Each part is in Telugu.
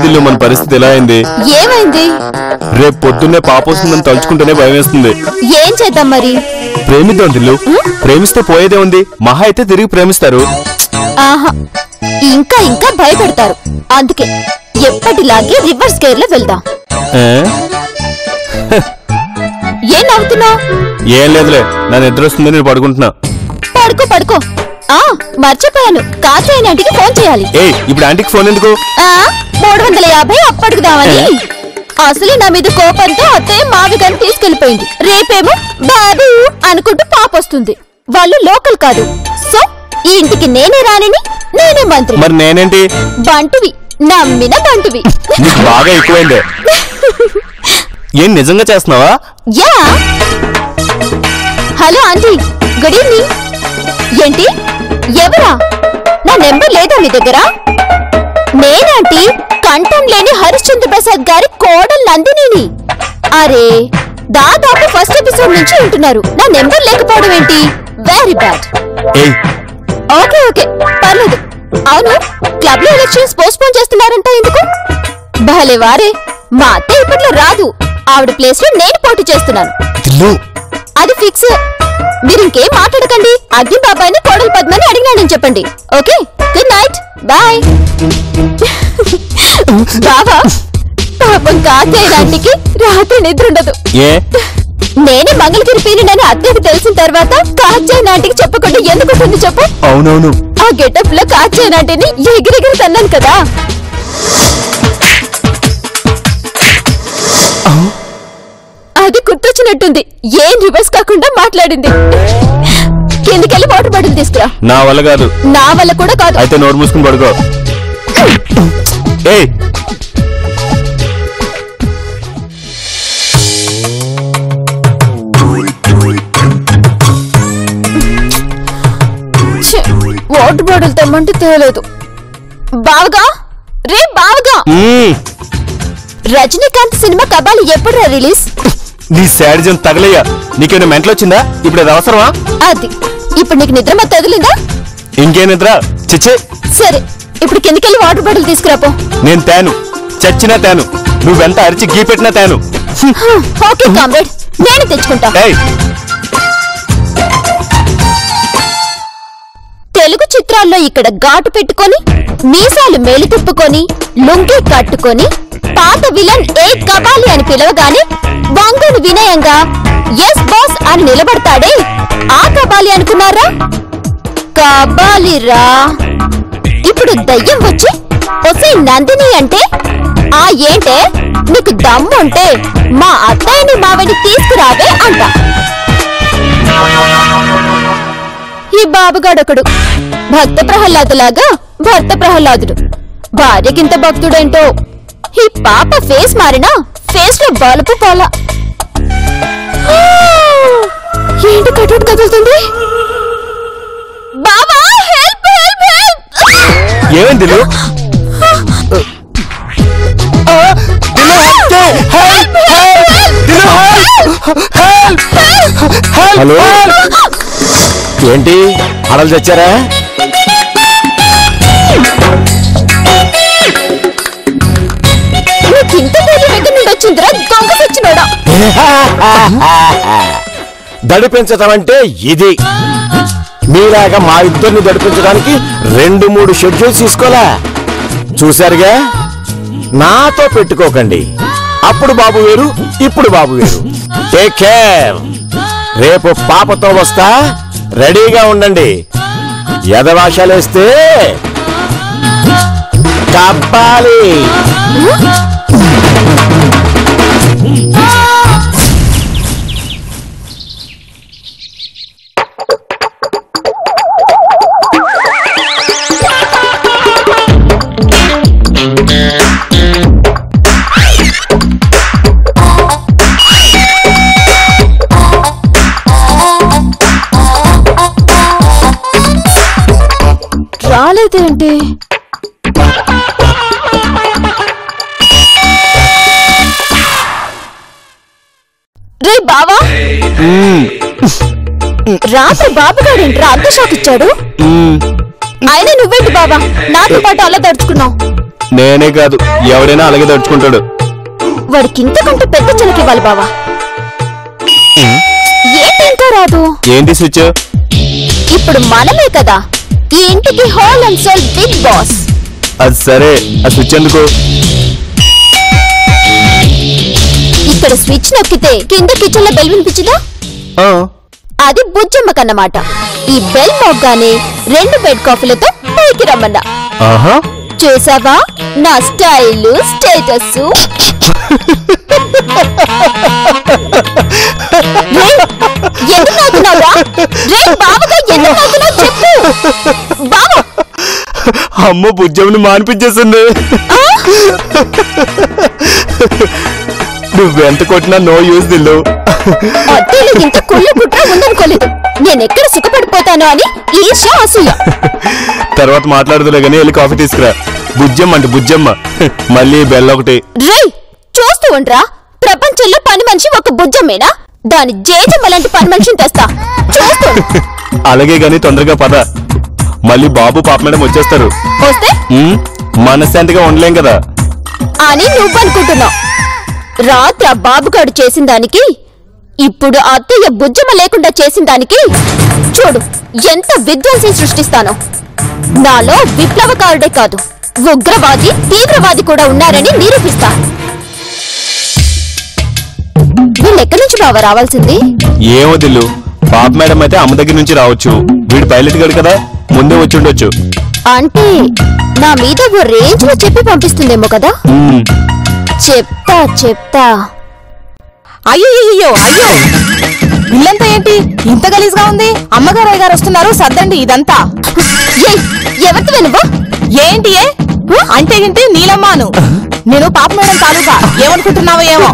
దిల్లు మన పరిస్థితి ఎలా అయింది? ఏమైంది? రేపు పొద్దున్నే పాప వస్తుందని తలుచుకుంటేనే భయం వేస్తుంది. ఏం చేద్దాం మరి? ప్రేమిద్దాం దిల్లు. ప్రేమిస్తే పోయేదే ఉంది, మహా అయితే తిరిగి ప్రేమిస్తారు. ఆహా, ఇంకా ఇంకా భయపెడతారు. అందుకే ఎప్పటిలాగే రివర్స్ గేర్ లో వెళ్దాం. ఏం నవ్వుతున్నావు? ఏం లేదులే, నా నిద్ర వస్తుంది, నేను పడుకుంటున్నా. పడుకో పడుకో. మర్చిపోయాను, కాచేయని ఆంటీకి ఫోన్ చేయాలి. ఇప్పుడు ఆంటీకి ఫోన్ ఎందుకు? 350 అప్పడుకుదామని. అసలు నా మీద కోపంతో అత్తయ్య మావిగాని తీసుకెళ్లిపోయింది. రేపేమో బాబు అనుకుంటూ పాప వస్తుంది. వాళ్ళు లోకల్ కాదు, సో ఈ ఇంటికి నేనే రానిని, నేనే మంత్రి. మరి నేనేంటి? బంటువి, నమ్మిన బంటువి. బాగా ఎక్కువైందే. ఏం నిజంగా చేస్తున్నావా? Yeah. Hello aunty, good evening. ఏంటి? ఎవరా? నా నెంబర్ లేదా మీ దగ్గర? నేనంటీ, కంఠం లేని హరిశ్చంద్ర ప్రసాద్ గారి కోడలు నందినిని. అరే, దాదాపు ఫస్ట్ ఎపిసోడ్ నుంచి ఉంటున్నారు. నా నెంబర్ లేకపోవడం ఏంటి? Very bad. ఓకే ఓకే, పర్లేదు. అవును, క్లబ్ లో ఎలక్షన్స్ పోస్ట్పోన్ చేస్తున్నారంట, ఎందుకు? భలే వారే, మా అత్త ఇప్పట్లో రాదు. ఆవిడ ప్లేస్ లో నేను పోటీ చేస్తున్నాను. అది ఫిక్స్. మీరు ఇంకేం మాట్లాడకండి. అగ్ని బాబాయ్ని కోడలు పద్మని అడిగినానని చెప్పండి. Okay, good night, bye. బాబా, పాపం కాచేయడానికి రాత్రి నిద్ర ఉండదు. నేనే మంగళగిరి పీరినని అత్తయ్యకి తెలిసిన తర్వాత కాచేయ నాటికి చెప్పకుండా ఎందుకుంటుంది చెప్పు? అవునవును, ఆ గెటప్ లో కాచేయ నాటిని ఎగిరెగిరి తన్నాను కదా. అది గుర్తొచ్చినట్టుంది. ఏం రివర్స్ కాకుండా మాట్లాడింది. కిందికెళ్ళి వాటర్ బాటిల్ తీసుకురా. నా వల్ల కాదు. నా వల్ల కూడా కాదు. అయితే నోరు మూసుకుని పడుకో. వాటర్ బాటిల్ తెమ్మంటే తేలేదు. బావగా, రే బావగా, రజనీకాంత్ సినిమా కబాలి ఎప్పుడు రిలీజ్? నీ శాడిజం తగలయ్యా. నీకేమైనా మెంటల్ వచ్చిందా? ఇప్పుడు అది అవసరమా? అది ఇప్పుడు నీకు నిద్ర మా తగిలిందా? ఇంకే నిద్ర? చిచ్చే. సరే, ఇప్పుడు కిందికెళ్ళి వాటర్ బాటిల్ తీసుకురాపో. నేను తేను, చచ్చినా తేను. నువ్వెంత అరిచి గీ పెట్టినా తేను. ఓకే కామ్రేడ్, నేను తెచ్చుకుంటా. తెలుగు చిత్రాల్లో ఇక్కడ ఘాటు పెట్టుకొని, మీసాలు మేలు తిప్పుకొని, లుంగి కట్టుకొని, పాత విలన్ ఏ కబాలి అని పిలవగానే వంగుని వినయంగా ఎస్ బాస్ అని నిలబడతాడే, ఆ కబాలి అనుకున్నారా? కబాలిరా. ఇప్పుడు దయ్యం వచ్చి ఒసే నందిని అంటే, ఆ ఏంటే నీకు దమ్ముంటే మా అత్తయ్యని మావని తీసుకురావే అంట. ఈ బాబుగాడొకడు భక్త ప్రహ్లాదులాగా భర్త ప్రహ్లాదుడు. భార్యకింత భక్తుడేంటో. ఈ పాప ఫేస్ మారినా ఫేస్ లో బలుపు పోలా. ఏంటి కటౌట్ కదులుతుంది? బాబా, హెల్ప్ హెల్ప్ హెల్ప్. ఏమైంది? హలో, ఏంటి అడలు తెచ్చారా? ఇంత దగ్గర నుండి వచ్చిందిరా దొంగ సచ్చినోడా. దడిపించటం అంటే ఇది. మీలాగా మా ఇద్దరిని దడిపించడానికి 2-3 షెడ్యూల్స్ తీసుకోలే. చూశారుగా, నాతో పెట్టుకోకండి. అప్పుడు బాబు వేరు, ఇప్పుడు బాబు వేరు. Take care. రేపు పాపతో వస్తా, రెడీగా ఉండండి. ఎదవాషాలేస్తే కబ్బాలి. రాలేదేంటి? రే బావా, రాత్రి బాబుగాడేంట్రా అంత షాక్ ఇచ్చాడు? ఆయన నువ్వేంటి బావా నాతో పాటు అలా దడుచుకున్నావు? నేనే కాదు, ఎవడైనా అలాగే దడుచుకుంటాడు. వాడికి ఇంతకంటే పెద్ద చిలక ఇవ్వాలి బావా. ఏంటి ఇంకా రాదు? ఏంటి స్విచ్? ఇప్పుడు మనమే కదా ఈ ఇంటికి whole and soul big boss. అది సరే, ఆ స్విచ్ ఎందుకు? ఇక్కడ స్విచ్ నొక్కితే కింద కిచెన్ లో బెల్ వినిపించదా? అది బుజ్జమ్మకన్నమాట. ఈ బెల్ మోగ్గానే 2 బెడ్ కాఫీలతో పైకి రమ్మన్నా. చూసావా నా స్టైల్ స్టేటస్? ఎందుకు నవ్వుతున్నావురా? బావగా ఎందుకు నవ్వుతున్నావు చెప్పు బావ. అమ్మ బుజ్జమ్మని మానిపించేసింది. నువ్వెంత కొట్టినా నో యూజ్ దిల్లు. ఇంత కుళ్ళు కుట్ర ఉందనుకోలేదు. నేనెక్కడ సుఖపడిపోతాను అని ఈర్ష్య అసూయ. తర్వాత మాట్లాడుతులే గానీ వెళ్ళి కాఫీ తీసుకురా. బుజ్జమ్మ అంటే బుజ్జమ్మ, మళ్ళీ బెల్ల ఒకటి. చూస్తూ ఉండరా, ప్రపంచంలో పని మనిషి ఒక బుజ్జమ్మేనా? దాని జేజమ్మ లాంటి పని మనిషిని తెస్తా. అలాగే గాని తొందరగా పద, మళ్ళీ బాబు పాప మేడం వచ్చేస్తారు. వస్తే మనశ్శాంతిగా ఉండలేం కదా అని నువ్వనుకుంటున్నావు. రాత్రి ఆ బాబుగాడు చేసిన దానికి, ఇప్పుడు అత్తయ్య బుజ్జమ్మ లేకుండా చేసిన దానికి చూడు ఎంత విధ్వంసం సృష్టిస్తానో. నాలో విప్లవకారుడే కాదు, ఉగ్రవాది తీవ్రవాది కూడా ఉన్నారని నిరూపిస్తా. వీళ్ళెక్కడి నుంచి బావ రావాల్సింది? ఏమో దిల్లు, పాప మేడం అయితే అమ్మ దగ్గర నుంచి రావచ్చు. వీడు పైలట్ గడు కదా, ముందే వచ్చి ఉండొచ్చు. అంటే నా మీద ఓ రేంజ్ లో చెప్పి పంపిస్తుందేమో కదా. చెప్తా చెప్తా. అయ్యో అయ్యో అయ్యో, ఇల్లంతా ఏంటి ఇంత గలీజ్గా ఉంది? అమ్మగారు అయ్యగారు వస్తున్నారు, సర్దండి ఇదంతా. ఎవరిది నువ్వు? ఏంటి అంటే ఏంటి? నీలమ్మాను. నేను పాప మేడం తాలూకా. ఏమనుకుంటున్నావో ఏమో.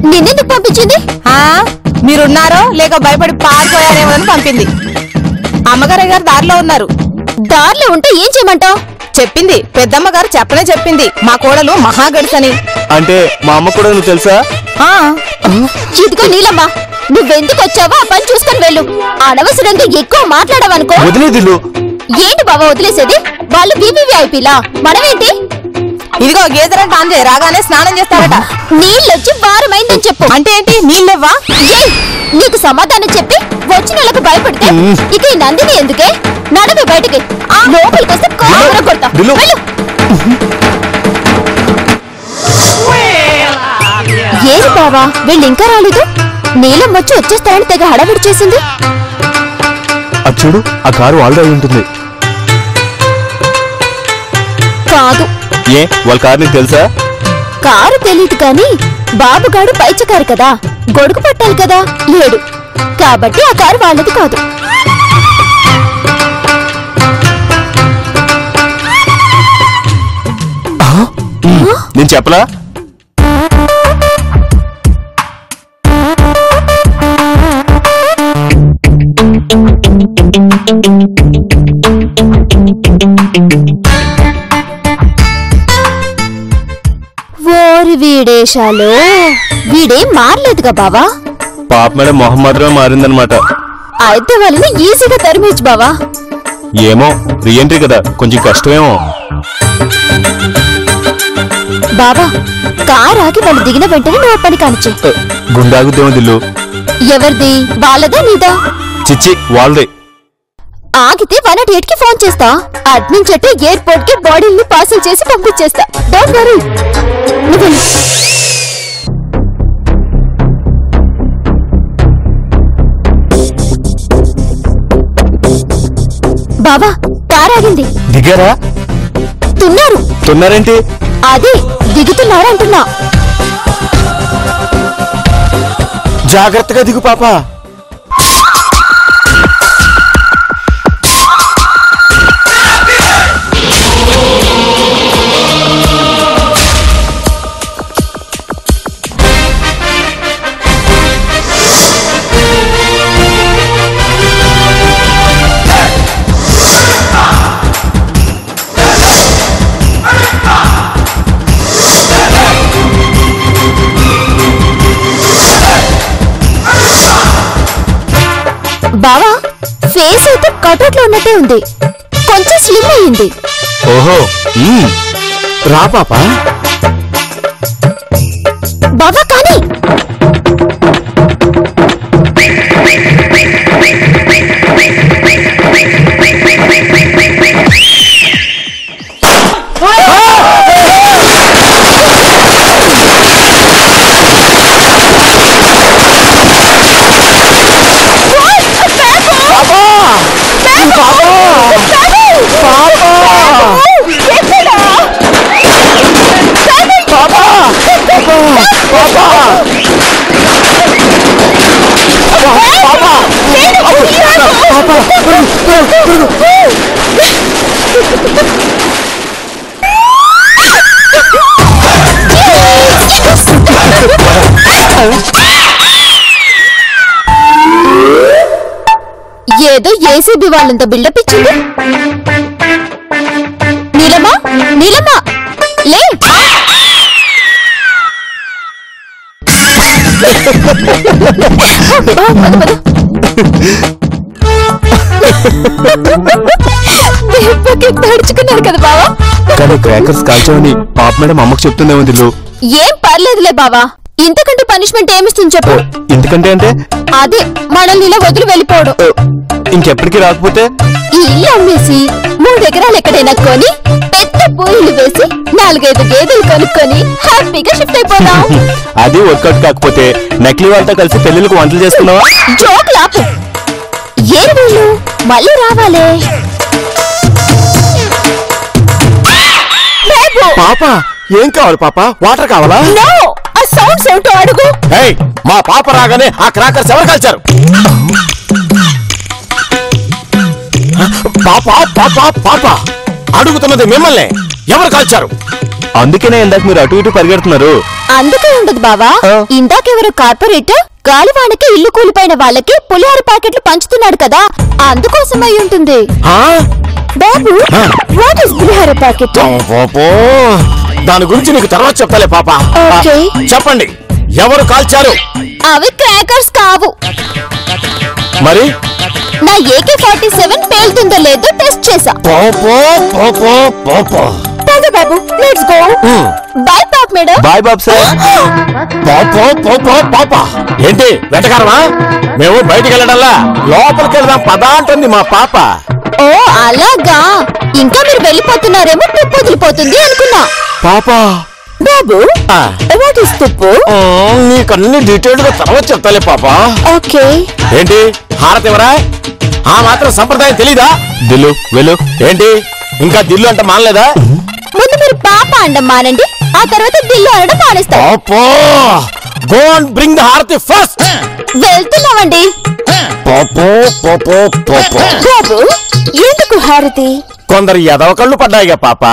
నిన్నెందుకు పంపించింది? మీరున్నారో లేక భయపడి పారిపోయారేమోని పంపింది. అమ్మగారు అయ్యగారు దారిలో ఉన్నారు. దారిలో ఉంటే ఏం చేయమంటావు? చెప్పింది పెద్దమ్మగారు, చెప్పనే చెప్పింది మా కోడలు మహాగడిసని. అంటే మా అమ్మ కూడా నువ్వు తెలుసా? ఇదిగో నీలమ్మ, నువ్వెందుకు వచ్చావో ఆ పని చూసుకొని వెళ్ళు. అనవసరంగా ఎక్కువ మాట్లాడవనుకో. ఏంటి బాబా వదిలేసేది? వాళ్ళు VVIPలా, మనమేంటి? ఇదిగో గేదెలంటే అందే రాగానే స్నానం చేస్తారట. నీళ్ళొచ్చి వారమైందని చెప్పు. అంటే ఏంటి? నీళ్ళెవ్వా? నీకు సమాధానం చెప్పి వచ్చిన వాళ్ళకు భయపడితే ఇక ఈ నందిని ఎందుకే? నడవే బయటకి. లోపలికి వస్తే కారు కొడతా. ఏది బావా వీళ్ళు ఇంకా రాలేదు? నీలం వచ్చి వచ్చేస్తారని తెగ హడావిడి చేసింది. చూడు, ఆ కారు ఆల్రెడీ ఉంటుంది. కాదు. ఏ వాళ్ళ కారు నీకు తెలుసా? కారు తెలీదు కానీ బాబుగాడు పైచకారు కదా, గొడుగు పట్టాలి కదా, లేడు. కాబట్టి ఆ కారు వాళ్ళది కాదు. నేను చెప్పలా? ఓరి వీడేశాలు, వీడేం మారలేదుగా బావా. పాప మేడం మొహం మాత్రమే మారిందనమాట. అయితే వాళ్ళని ఈజీగా తరిమేచ్చు బావా. ఏమో, రీఎంట్రీ కదా, కొంచెం కష్టమేమో. బావా కార్ ఆగి వాళ్ళు దిగిన వెంటనే నువ్వు పని కానిచ్చే. గుండాగుద్దేమో దిల్లు. ఎవరిది? వాళ్ళదా నీదా? చిచ్చి వాళ్ళదే. ఆగితే 108కి ఫోన్ చేస్తా. అట్నుంచట్టు ఎయిర్పోర్ట్ కి బాడీని పార్సల్ చేసి పంపించేస్తా. Don't worry. బావా కార్ ఆగింది. దిగారా? తున్నారేంటి? అదే దిగుతున్నారంటున్నా. జాగ్రత్తగా దిగు పాపా. బావా ఫేస్ అయితే కటౌట్ లో ఉన్నట్టే ఉంది, కొంచెం స్లిమ్ అయ్యింది. ఓహో, రా పాపా. బాబా కానీ ఏదో ఏసీబీ వాళ్ళంత బిల్డప్ ఇచ్చింది. నీలమా నీలమా లే. తడుచుకున్నారు కదా బావా. కానీ క్రాకర్స్ కాల్చామని పాప మేడం అమ్మకు చెప్తుందేమో దిల్లు. ఏం పర్లేదులే బావా, ఇంతకంటే పనిష్మెంట్ ఏమిస్తుంది చెప్పు. ఎందుకంటే అంటే అదే మనల్ని ఇలా వదిలి వెళ్ళిపోవడం. ఇంకెప్పటికీ రాకపోతే ఈ ఇల్లు అమ్మేసి 3 ఎకరాలు ఎక్కడైనా కొని పెద్ద పూలు వేసి 4-5 గేదెలు కొనుక్కొని హ్యాపీగా షిఫ్ట్ అయిపోదాం. అది వర్కౌట్ కాకపోతే నకిలీ వాళ్ళతో కలిసి పెళ్లిళ్ళకు వంటలు చేస్తున్నావా? జోక్ లాపు. ఏం వీళ్ళు మళ్ళీ రావాలే. పాప ఏం కావాలి పాప? వాటర్ కావాలా? నో, ఆ సౌండ్స్ ఏమిటో అడుగు. మా పాప రాగానే ఆ క్రాకర్స్ ఎవరు కాల్చారు? పాప పాప పాప అడుగుతున్నది మిమ్మల్ని, ఎవరు కాల్చారు? అందుకనే ఇందాక మీరు అటు ఇటు పరిగెడుతున్నారు. అందుకే ఉండదు బావా, ఇందాకెవరో కార్పొరేటర్ గాలివానకి ఇల్లు కూలిపోయిన వాళ్ళకి పులిహోర ప్యాకెట్లు పంచుతున్నాడు కదా, అందుకోసం అయి ఉంటుంది. బాబు, వాట్ ఇస్ పులిహోర ప్యాకెట్? దాని గురించి నీకు తర్వాత చెప్తాలే పాప. చెప్పండి, ఎవరు కాల్చారు? అవి క్రాకర్స్ కావు. మరి నా AK-47 పేలుతుందో లేదో టెస్ట్ చేసా. బాబు, లెట్స్ గో. బై పాప్ మేడం. బాయ్ బాబ్ సార్. పాప ఏంటి వెంటకారమా? మేము బయటికి వెళ్ళడంలా లోపలికి వెళ్దాం పదా అంటుంది మా పాప. ఓ అలాగా, ఇంకా మీరు వెళ్ళిపోతున్నారేమో తుప్పు వదిలిపోతుంది అనుకున్నా. పాప బాబు, వాట్ ఇస్ తుప్పు? నీకన్ని డీటెయిల్డ్ గా తర్వాత చెప్తాలే పాప. ఓకే. ఏంటి హారతి ఎవరా? ఆ మాత్రం సంప్రదాయం తెలీదా? దిల్లు వెళ్ళు. ఏంటి ఇంకా దిల్లు అంటే మానలేదా? ముందు మీరు పాప అండం మానండి, ఆ తర్వాత దిల్లు అనడం మానేస్తారు. గో అండ్ బ్రింగ్ ద హారతి ఫస్ట్. వెళ్తున్నామండి. బాబు, ఎందుకు హారతి? కొందరు ఎదవ కళ్ళు పడ్డాయిగా పాప.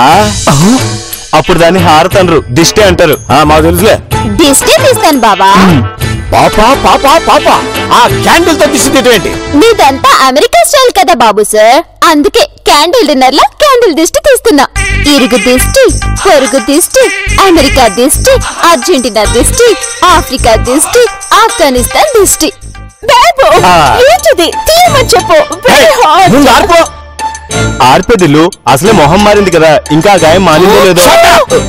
అప్పుడు దాన్ని హారతి అనరు, దిష్టి అంటారు. మాకు తెలుసులే. దిష్టి తీస్తాను బాబా. పాప పాప పాప ఆ క్యాండిల్ తో దిష్టి తీయటం? నీదంతా అమెరికా స్టైల్ కదా బాబు సార్, అందుకే క్యాండిల్ డిన్నర్ లా క్యాండిల్ దిష్టి తీస్తున్నా. ఇరుగు దిష్టి, పొరుగు దిష్టి, అమెరికా దిష్టి, అర్జెంటీనా దిష్టి, ఆఫ్రికా దిష్టి, ఆఫ్ఘనిస్తాన్ దిష్టి. బాబు, ఏంటిది? తీయమని చెప్పు. ఆర్పేదిల్లు, అసలే మొహం మారింది కదా, ఇంకా గాయం మారిందో లేదో.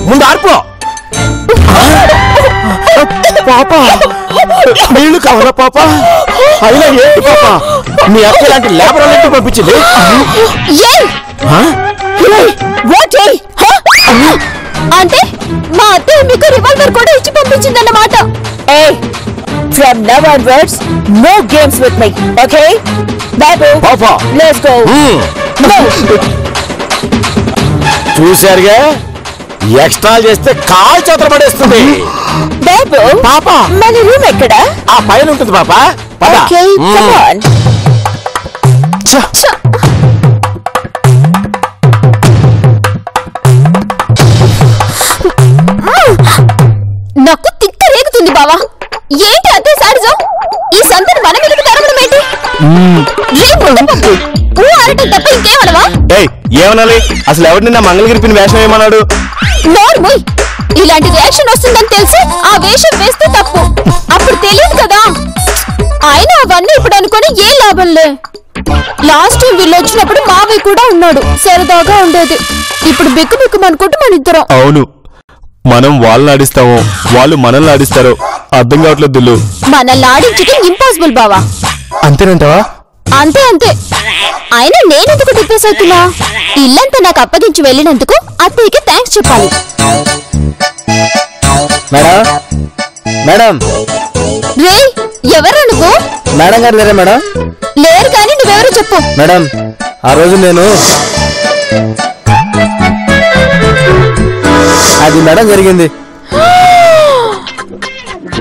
ముందు ఆర్పో. పాప నీళ్లు కావాలా పాప? అయినా ఏంటి పాప, మీ అక్క ఇలాంటి లేబర్ ఇంటికి పంపించింది? అంటే మా అత్తయ్య మీకు రివాల్వర్ కూడా ఇచ్చి పంపించిందన్నమాట. From now onwards, no games with me, okay? Babu, Papa, let's go. చూసారుగా, ఎక్స్ట్రా చేస్తే కాల్ చేతులు పడేస్తుంది. బాబు, పాప మన రూమ్ ఎక్కడ? ఆ పైన ఉంటుంది పాప. Okay, come on. నాకు తిక్క రేగుతుంది బావా. ఏంటి అదే సాడిజం? ఈ సంతని మన మీదకి తరగడం ఏంటి? అరటం తప్ప ఇంకేమనవా? ఏమనాలి? అసలు ఎవరిని నా మంగళగిరి వేషం ఏమన్నాడు? నోర్మోయ్, ఇలాంటి రియాక్షన్ వస్తుందని తెలిసి ఆ వేషం వేస్తే తప్పు. అప్పుడు తెలియదు కదా. అయినా అవన్నీ ఇప్పుడు అనుకుని ఏ లాభంలే. లాస్ట్ టైం వీళ్ళు వచ్చినప్పుడు మావయ్య కూడా ఉన్నాడు, సరదాగా ఉండేది. ఇప్పుడు బిక్కు బిక్కుమనుకుంటూ మన ఇద్దరం. అవును, మనం వాళ్ళని ఆడిస్తామో వాళ్ళు మనల్ని ఆడిస్తారో అర్థం కావట్లేదు దిల్లు. మనల్ని ఆడించడం ఇంపాసిబుల్ బావా. అంతేనంటావా? అంతే అంతే. అయినా నేనెందుకు డిప్రెస్ అవుతున్నా? ఇల్లంతా నాకు అప్పగించి వెళ్ళినందుకు అత్తయ్యకి థ్యాంక్స్ చెప్పాలి. మేడం మేడం రే, ఎవరు నువ్వు? మేడం గారు లేరా మేడం? లేరు కానీ నువ్వెవరో చెప్పు. మేడం, ఆ రోజు నేను అది మేడం జరిగింది.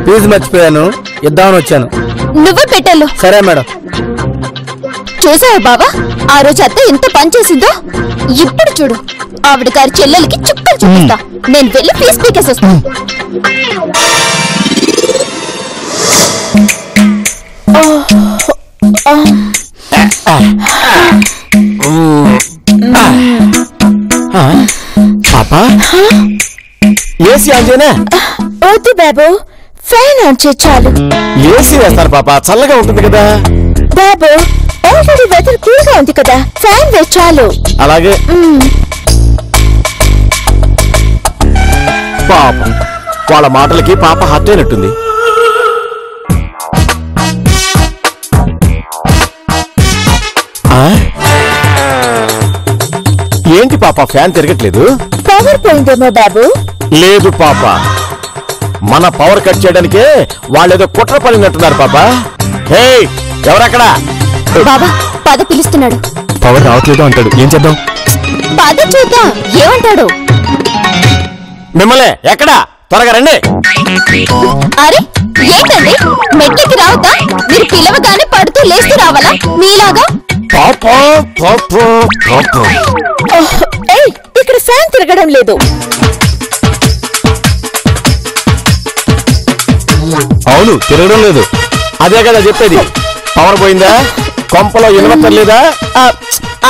ఫీజు మర్చిపోయాను, ఇద్దామని వచ్చాను. నువ్వే పెట్టాలు. సరే మేడం. చూసావా బావా, ఆ రోజు అత్త ఎంత పని చేసిందో. ఇప్పుడు చూడు, ఆవిడ గారి చెల్లెలకి చుక్కలు చూపిస్తా. నేను వెళ్ళి ఫీజు పీకేసి వస్తాను. పాపా, ఏసీ ఆన్ చేయనా? వద్దు బాబు, ఫ్యాన్ ఆన్ చేయి చాలు. ఏసీ వేస్తారు పాపా, చల్లగా ఉంటుంది కదా. బాబు, ఆల్రెడీ వెదర్ కూల్ గా ఉంది కదా, ఫ్యాన్ వేసి చాలు. అలాగే. పాప, వాళ్ళ మాటలకి పాప హర్ట్ అయినట్టుంది. ఏంటి పాప, ఫ్యాన్ తిరగట్లేదు? పవర్ పోయిందేమో బాబు. లేదు పాప, మన పవర్ కట్ చేయడానికే వాళ్ళేదో కుట్ర పడినట్టున్నారు పాప. హే, ఎవరక్కడ? బాబా, పద పిలుస్తున్నాడు. పవర్ రావట్లేదు అంటాడు, ఏం చేద్దాం? పద చూద్దాం ఏమంటాడు. మిమ్మల్ని ఎక్కడా, త్వరగా రండి. అరే ఏంటండి, మెట్లకి రావద్దా? మీరు పిలవగానే పడుతూ లేస్తూ రావాలా మీలాగా? ఇక్కడ ఫ్యాన్ తిరగడం లేదు. అవును, తిరగడం లేదు. అదే కదా చెప్పేది. పవర్ పోయిందా? కొంపలో ఇన్వర్టర్ లేదా?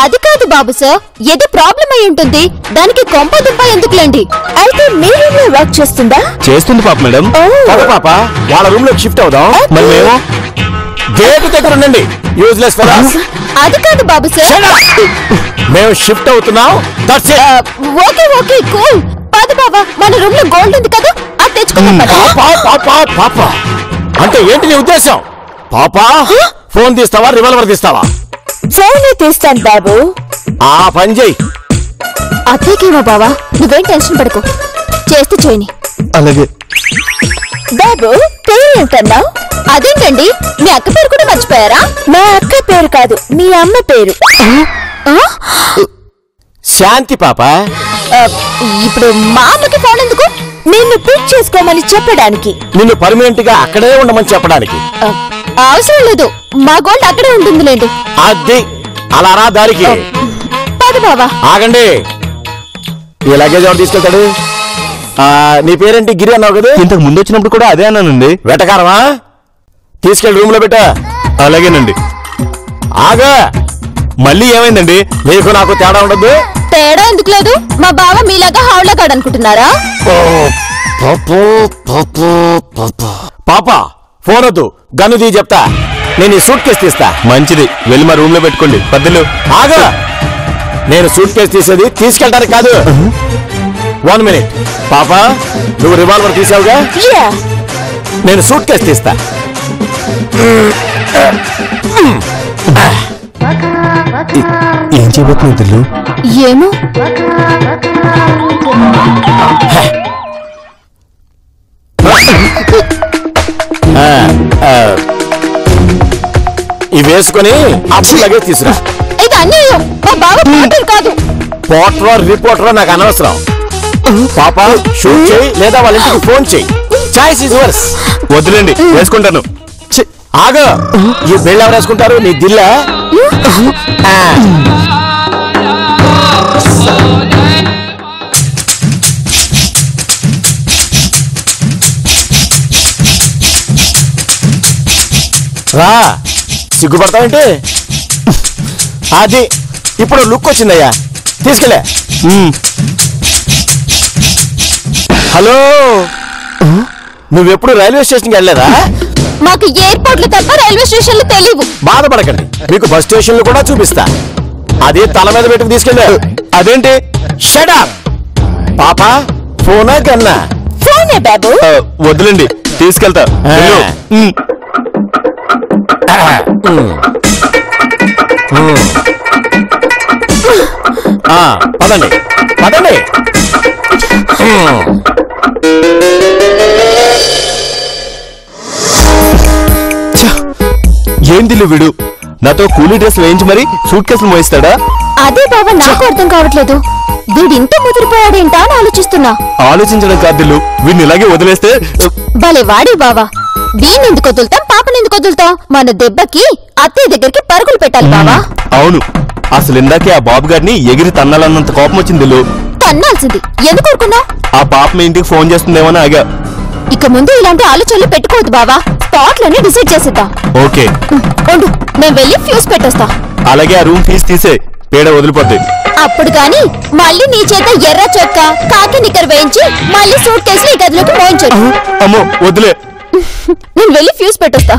అది కాదు బాబు సార్, ఏదో ప్రాబ్లం అయి ఉంటుంది. దానికి కొంప దుంప ఎందుకులేండి. అయితే మీ రూమ్ లో వర్క్ చేస్తుందా? చేస్తుంది పాప. మేడం పాప, వాళ్ళ రూమ్ లోకి షిఫ్ట్ అవుదాం. మరి మేము గేట్ దగ్గర ఉండండి. Useless fellows. అది కాదు బాబు సార్, మేము షిఫ్ట్ అవుతున్నాం. Okay okay cool. పద బాబా, మన రూమ్ లో గోల్డ్ ఉంది కదా, అది తెచ్చుకుందాం. పాప అంటే ఏంటి నీ ఉద్దేశం? పాప, ఫోన్ తీస్తావా, రివాల్వర్ తీస్తావా? ఫోనే తీస్తాను బాబు. ఆ పని చెయ్యి. అత్తయ్యకేమో బావా, నువ్వేం టెన్షన్ పడకు, చేస్తే చేయని. అలాగే. బాబు, పేరు ఏంటన్నా? అదేంటండి, మీ అక్క పేరు కూడా మర్చిపోయారా? మా అక్క పేరు కాదు, మీ అమ్మ పేరు. శాంతి పాప. ఇప్పుడు మా అమ్మకి ఫోన్ ఎందుకు? నిన్ను పిక్ చేసుకోమని చెప్పడానికి. నిన్ను పర్మనెంట్ గా అక్కడే ఉండమని చెప్పడానికి. అవసరం లేదు, మా గోల్డ్ అక్కడే ఉంటుందిలేండి. అది అలా రా దారికి. పద బావా. ఆగండి, ఈ లగేజ్ ఎవరు తీసుకెళ్తాడు? నీ పేరేంటి? గిరి అన్నావు కదా. ఇంతకు ముందు వచ్చినప్పుడు కూడా అదే అన్నానండి. వెటకారమా? తీసుకెళ్ళి రూమ్ లో పెట్టా. అలాగేనండి. ఆగా, మళ్ళీ ఏమైందండి? నీకు నాకు తేడా ఉండదు. తేడా ఎందుకు లేదు? మా బావ మీలాగా హౌలా గాడు అనుకుంటున్నారా? పాప, ఫోన్ వద్దు, గన్ను తీ చెప్తా. నేను ఈ సూట్ కేసు తీస్తా. మంచిది, వెళ్ళి మా రూమ్ లో పెట్టుకోండి. పద్దెలు. ఆగా, నేను సూట్ కేసు తీసేది తీసుకెళ్ళడానికి కాదు. 1 minute. పాప, నువ్వు రివాల్వర్ తీసావుగా, నేను సూట్ కేసు తీస్తా. ఏం చేయబోతున్నావు తెలు? ఏమో. ఇవి వేసుకొని అప్పుడు లగేజ్ తీసురా. ఇది అన్యాయం. మా బావ పోటర్ కాదు. పోటర్ రిపోర్టర్ నాకు అనవసరం. పాప, షూట్ చేయి లేదా వాళ్ళ ఇంటికి ఫోన్ చేయి. Choice is yours. వద్దులేండి, వేసుకుంటాను. ఆగా, ఈ బిల్డ్ ఎవరు వేసుకుంటారు? నీ దిల్లా? రా, సిగ్గుపడతావేంటి? అది ఇప్పుడు లుక్ వచ్చిందయ్యా, తీసుకెళ్ళే. హలో, నువ్వెప్పుడు రైల్వే స్టేషన్కి వెళ్ళలేదా? మాకు ఎయిర్పోర్ట్లు తప్ప రైల్వే స్టేషన్లు తెలియవు. బాధపడకండి, మీకు బస్ స్టేషన్లు కూడా చూపిస్తా. అదే తల మీద పెట్టుకు తీసుకెళ్ళా. అదేంటి? షటప్ పాప. ఫోనా కన్నా? ఫోనే బాబు. వద్దులండి, తీసుకెళ్తా. పదండి పదండి. ఏంది వీడు నాతో కూలీ డ్రెస్ వేయించి మరి సూట్ కేసులు మోయిస్తాడా? అదే బాబా, నాకు అర్థం కావట్లేదు. వీడింత ముదిరిపోయాడేంటా అని ఆలోచిస్తున్నా. ఆలోచించడం కాదు, వీడిని ఇలాగే వదిలేస్తే. భలే వాడే బావా. వీణ్ణి ఎందుకు వదులుతాం, పాపని ఎందుకు వదులుతాం? మన దెబ్బకి అత్తయ్య దగ్గరికి పరుగులు పెట్టాలి బావా. అవును, అసలు ఇందాకే ఆ బాబు గారిని ఎగిరి తన్నాలన్నంత కోపం వచ్చింది. తన్నాల్సింది. ఎందుకు ఊరుకున్నా? ఆ పాప మీ ఇంటికి ఫోన్ చేస్తుందేమో ఆగా. ఇక ముందు ఇలాంటి ఆలోచనలు పెట్టుకోవద్దు బావా. స్పాట్ లోనే డిసైడ్ చేసేద్దాం. ఓకే ఉండు, నేను వెళ్ళి ఫ్యూజ్ పెట్టొస్తా. అలాగే ఆ రూమ్ ఫీజు తీసే, పేడ వదిలిపోద్ది. అప్పుడు గాని మళ్ళీ నీ చేత ఎర్ర చొక్క కాకి నిక్కర్ వేయించి మళ్ళీ సూట్ కేసులు ఈ గదిలోకి మోయించు. అమ్మో వదిలే. నేను వెళ్ళి ఫ్యూజ్ పెట్టొస్తా.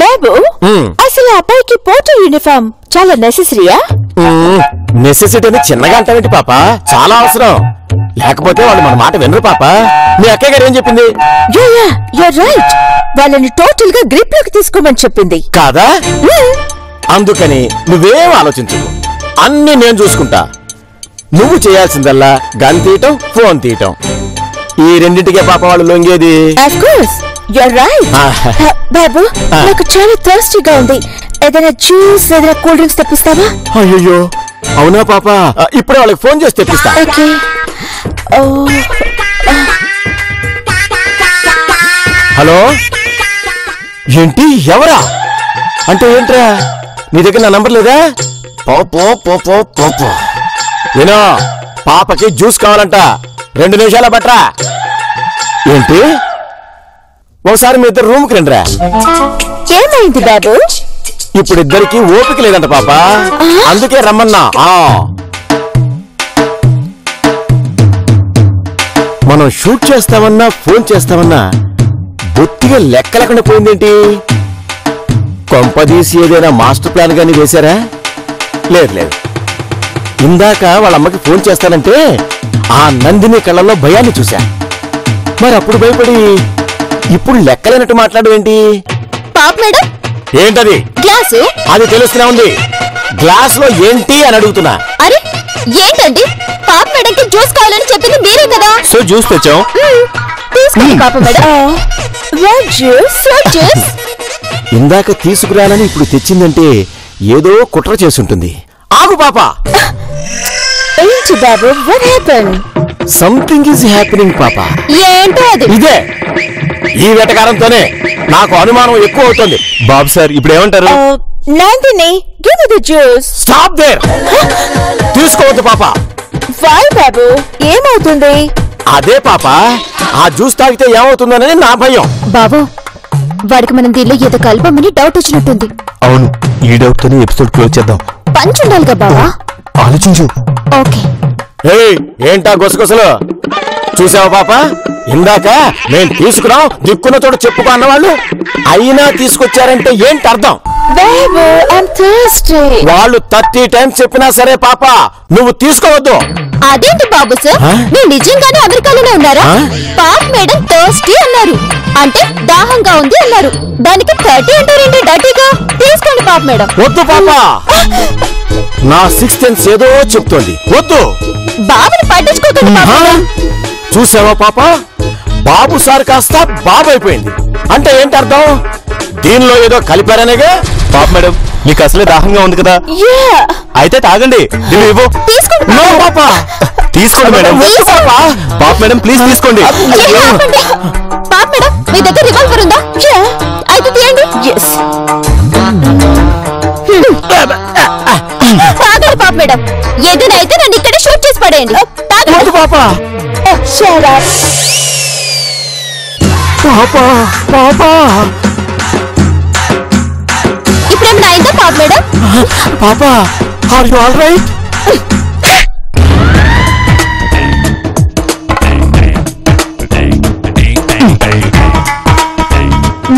బాబు, అసలు అబ్బాయికి పోటో యూనిఫామ్ చాలా నెసెసరీయా? నెసెసిటీ అని చిన్నగా అంటావేంటి పాప? చాలా అవసరం, లేకపోతే వాళ్ళు మన మాట వినరు పాప. మీ అక్కయ్య గారు ఏం చెప్పింది? రైట్, వాళ్ళని టోటల్ గా గ్రిప్ లోకి తీసుకోమని చెప్పింది కాదా? అందుకని నువ్వేం ఆలోచించు, అన్ని నేను చూసుకుంటా. నువ్వు చేయాల్సిందల్లా గన్ తీయటం, ఫోన్ తీయటం. ఈ రెండింటికే పాప వాళ్ళు లొంగేది. బాబు, నాకు చాలా థర్స్టీగా ఉంది. ఏదైనా జ్యూస్, ఏదైనా కూల్ డ్రింక్స్ తెప్పిస్తావా? అయ్యో అవునా పాప, ఇప్పుడే వాళ్ళకి ఫోన్ చేసి తెప్పిస్తా. హలో, ఏంటి? ఎవరా అంటే ఏంట్రా? నీ దగ్గర నా నంబర్ లేదా? ఏనో పాపకి జ్యూస్ కావాలంట, 2 నిమిషాల బట్రా. ఏంటి? ఒకసారి మీ ఇద్దరు రూమ్కి రండిరా. ఏమైంది బాబు? ఇప్పుడు ఇద్దరికి ఓపిక లేదంట పాప, అందుకే రమ్మన్నా. మనం షూట్ చేస్తామన్నా ఫోన్ చేస్తామన్నా బొత్తిగా లెక్క లేకుండా పోయిందేంటి? కొంపదీసి ఏదైనా మాస్టర్ ప్లాన్ గానీ వేశారా? లేదు లేదు. ఇందాక వాళ్ళ అమ్మకి ఫోన్ చేస్తానంటే ఆ నందిని కళ్ళల్లో భయాన్ని చూశా. మరి అప్పుడు భయపడి ఇప్పుడు లెక్కలేనట్టు మాట్లాడేంటి? పాప మేడం, ఏంటది? గ్లాసు. అది తెలుస్తూనే ఉంది, గ్లాస్ లో ఏంటి అని అడుగుతున్నా. అరే ఏంటండి, పాప మేడంకి జ్యూస్ కావాలని చెప్పింది మీరే కదా. సో జ్యూస్ తెచ్చాం. తీసుకోండి పాప మేడం. జ్యూస్. ఇందాక తీసుకురాలని ఇప్పుడు తెచ్చిందంటే ఏదో కుట్ర చేసుంటుంది. ఆగు పాప. ఏంటి బాబు, what happened? Something is happening పాప. ఏంటో అది? ఇదే, ఈ వెటకారంతోనే నాకు అనుమానం ఎక్కువ అవుతుంది. బాబు సార్ ఇప్పుడు ఏమంటారు? Nandini, give me the juice. Stop there. తీసుకోవద్దు పాప. వై బాబు, ఏమవుతుంది? అదే పాప, ఆ జ్యూస్ తాగితే ఏమవుతుందోనని నా భయం. బాబు, వాడికి మనం దీనిలో ఏదో కలపమని డౌట్ వచ్చినట్టుంది. అవును, ఈ డౌట్ తోనే ఎపిసోడ్ క్లోజ్ చేద్దాం. పంచ్ ఉండాలిగా బావా. ఆలోచించు. ఓకే. ఏంటా గుసగుసలు? చూసావా పాప, ఇందాక నేను తీసుకురాం దిక్కున్న చోట చెప్పుకో అన్నవాళ్ళు అయినా తీసుకొచ్చారంటే ఏంటి అర్థం? వాళ్ళు 30 టైమ్స్ చెప్పినా సరే పాప నువ్వు తీసుకోవద్దు. అదేంటి బాబు సార్, మీరు నిజంగానే అమెరికాలోనే ఉన్నారా? పాప్ మేడం థర్స్టీ అన్నారు అంటే దాహంగా ఉంది అన్నారు. దానికి 30 అంటారేంటి డర్టీగా? తీసుకోండి పాప్ మేడం. వద్దు పాప, నా 6th సెన్స్ ఏదో చెప్తోంది. వద్దు. బాబుని పట్టించుకోకండి పాప. చూసావా పాప, బాబు సార్ కాస్త బాబు అయిపోయింది అంటే ఏంటి అర్థం? దీనిలో ఏదో కలిపారనేగా. పాప మేడం, మీకు అసలే దాహంగా ఉంది కదా, అయితే తాగండి. తీసుకోండి మేడం. పాప మేడం ప్లీజ్ తీసుకోండి. పాప మేడం, మీ దగ్గర రివాల్వర్ ఉందా? అయితే తీయండి. తాగండి పాప మేడం, ఏదైనా అయితే నన్ను ఇక్కడ షూట్ చేసి పడేయండి. పాప ఇప్పుడేమైనా అయిందా పాప మేడం? పాప, ఆర్ యు ఆల్ రైట్?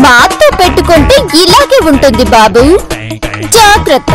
మాతో పెట్టుకుంటే ఇలాగే ఉంటుంది బాబు, జాగ్రత్త.